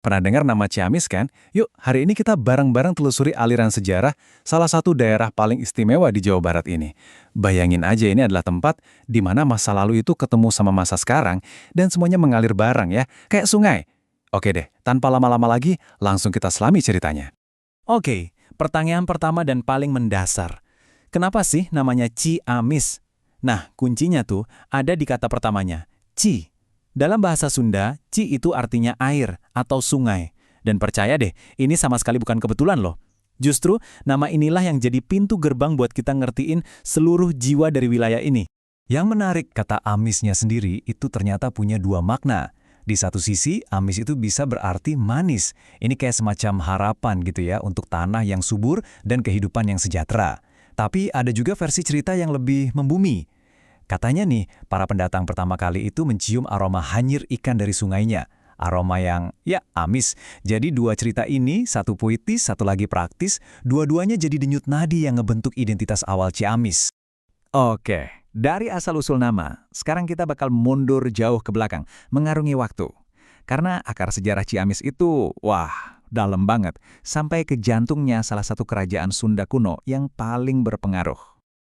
Pernah dengar nama Ciamis kan? Yuk, hari ini kita bareng-bareng telusuri aliran sejarah salah satu daerah paling istimewa di Jawa Barat ini. Bayangin aja ini adalah tempat di mana masa lalu itu ketemu sama masa sekarang dan semuanya mengalir bareng ya, kayak sungai. Oke deh, tanpa lama-lama lagi, langsung kita selami ceritanya. Oke, pertanyaan pertama dan paling mendasar. Kenapa sih namanya Ciamis? Nah, kuncinya tuh ada di kata pertamanya, Ci. Dalam bahasa Sunda, Ci itu artinya air atau sungai. Dan percaya deh, ini sama sekali bukan kebetulan loh. Justru, nama inilah yang jadi pintu gerbang buat kita ngertiin seluruh jiwa dari wilayah ini. Yang menarik, kata amisnya sendiri itu ternyata punya dua makna. Di satu sisi, amis itu bisa berarti manis. Ini kayak semacam harapan gitu ya untuk tanah yang subur dan kehidupan yang sejahtera. Tapi ada juga versi cerita yang lebih membumi. Katanya nih, para pendatang pertama kali itu mencium aroma hanyir ikan dari sungainya. Aroma yang, ya, amis. Jadi dua cerita ini, satu puitis, satu lagi praktis, dua-duanya jadi denyut nadi yang ngebentuk identitas awal Ciamis. Oke, dari asal-usul nama, sekarang kita bakal mundur jauh ke belakang, mengarungi waktu. Karena akar sejarah Ciamis itu, wah, dalam banget, sampai ke jantungnya salah satu kerajaan Sunda kuno yang paling berpengaruh.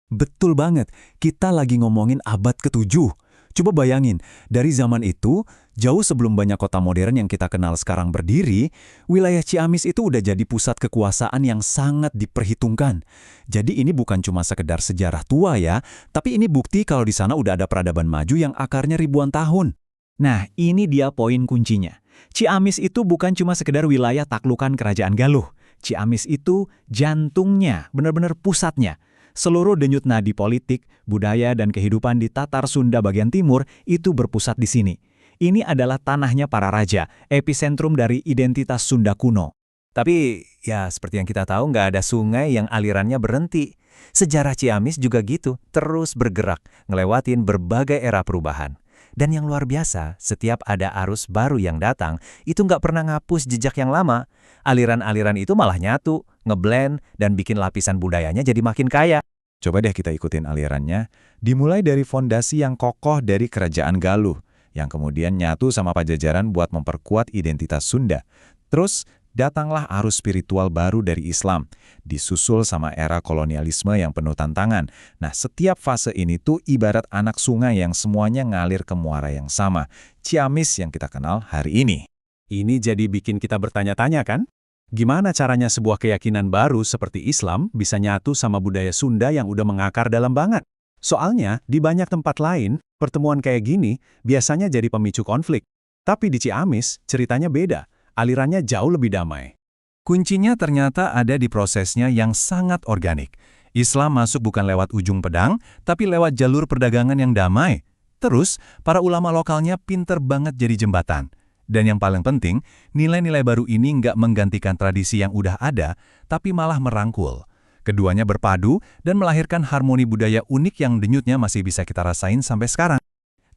Betul banget, kita lagi ngomongin abad ke-7. Coba bayangin, dari zaman itu, jauh sebelum banyak kota modern yang kita kenal sekarang berdiri, wilayah Ciamis itu udah jadi pusat kekuasaan yang sangat diperhitungkan. Jadi ini bukan cuma sekedar sejarah tua ya, tapi ini bukti kalau di sana udah ada peradaban maju yang akarnya ribuan tahun. Nah, ini dia poin kuncinya. Ciamis itu bukan cuma sekedar wilayah taklukan kerajaan Galuh. Ciamis itu jantungnya, benar-benar pusatnya. Seluruh denyut nadi politik, budaya, dan kehidupan di Tatar Sunda bagian timur itu berpusat di sini. Ini adalah tanahnya para raja, epicentrum dari identitas Sunda kuno. Tapi, ya seperti yang kita tahu nggak ada sungai yang alirannya berhenti. Sejarah Ciamis juga gitu, terus bergerak, ngelewatin berbagai era perubahan. Dan yang luar biasa, setiap ada arus baru yang datang, itu nggak pernah ngapus jejak yang lama. Aliran-aliran itu malah nyatu, ngeblend, dan bikin lapisan budayanya jadi makin kaya. Coba deh kita ikutin alirannya. Dimulai dari fondasi yang kokoh dari Kerajaan Galuh, yang kemudian nyatu sama Pajajaran buat memperkuat identitas Sunda. Terus, datanglah arus spiritual baru dari Islam, disusul sama era kolonialisme yang penuh tantangan. Nah, setiap fase ini tuh ibarat anak sungai yang semuanya ngalir ke muara yang sama, Ciamis yang kita kenal hari ini. Ini jadi bikin kita bertanya-tanya kan? Gimana caranya sebuah keyakinan baru seperti Islam bisa nyatu sama budaya Sunda yang udah mengakar dalam banget? Soalnya, di banyak tempat lain, pertemuan kayak gini biasanya jadi pemicu konflik. Tapi di Ciamis, ceritanya beda. Alirannya jauh lebih damai. Kuncinya ternyata ada di prosesnya yang sangat organik. Islam masuk bukan lewat ujung pedang, tapi lewat jalur perdagangan yang damai. Terus, para ulama lokalnya pinter banget jadi jembatan. Dan yang paling penting, nilai-nilai baru ini nggak menggantikan tradisi yang udah ada, tapi malah merangkul. Keduanya berpadu dan melahirkan harmoni budaya unik yang denyutnya masih bisa kita rasain sampai sekarang.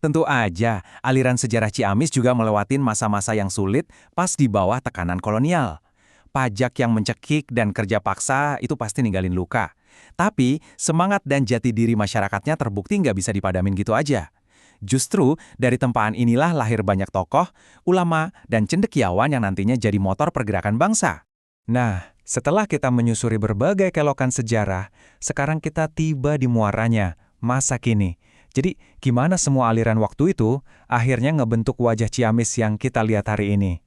Tentu aja, aliran sejarah Ciamis juga melewatin masa-masa yang sulit pas di bawah tekanan kolonial. Pajak yang mencekik dan kerja paksa itu pasti ninggalin luka. Tapi, semangat dan jati diri masyarakatnya terbukti nggak bisa dipadamin gitu aja. Justru, dari tempaan inilah lahir banyak tokoh, ulama, dan cendekiawan yang nantinya jadi motor pergerakan bangsa. Nah, setelah kita menyusuri berbagai kelokan sejarah, sekarang kita tiba di muaranya, masa kini. Jadi, gimana semua aliran waktu itu akhirnya ngebentuk wajah Ciamis yang kita lihat hari ini?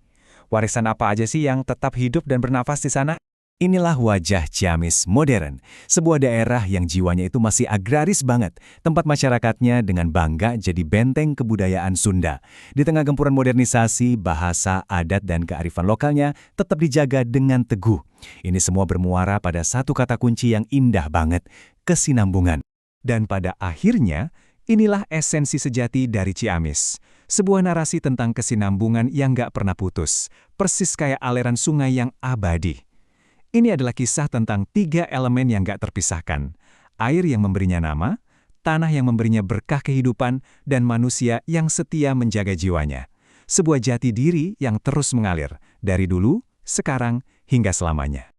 Warisan apa aja sih yang tetap hidup dan bernafas di sana? Inilah wajah Ciamis modern, sebuah daerah yang jiwanya itu masih agraris banget, tempat masyarakatnya dengan bangga jadi benteng kebudayaan Sunda. Di tengah gempuran modernisasi, bahasa, adat, dan kearifan lokalnya tetap dijaga dengan teguh. Ini semua bermuara pada satu kata kunci yang indah banget, kesinambungan. Dan pada akhirnya, inilah esensi sejati dari Ciamis. Sebuah narasi tentang kesinambungan yang gak pernah putus, persis kayak aliran sungai yang abadi. Ini adalah kisah tentang 3 elemen yang gak terpisahkan. Air yang memberinya nama, tanah yang memberinya berkah kehidupan, dan manusia yang setia menjaga jiwanya. Sebuah jati diri yang terus mengalir, dari dulu, sekarang, hingga selamanya.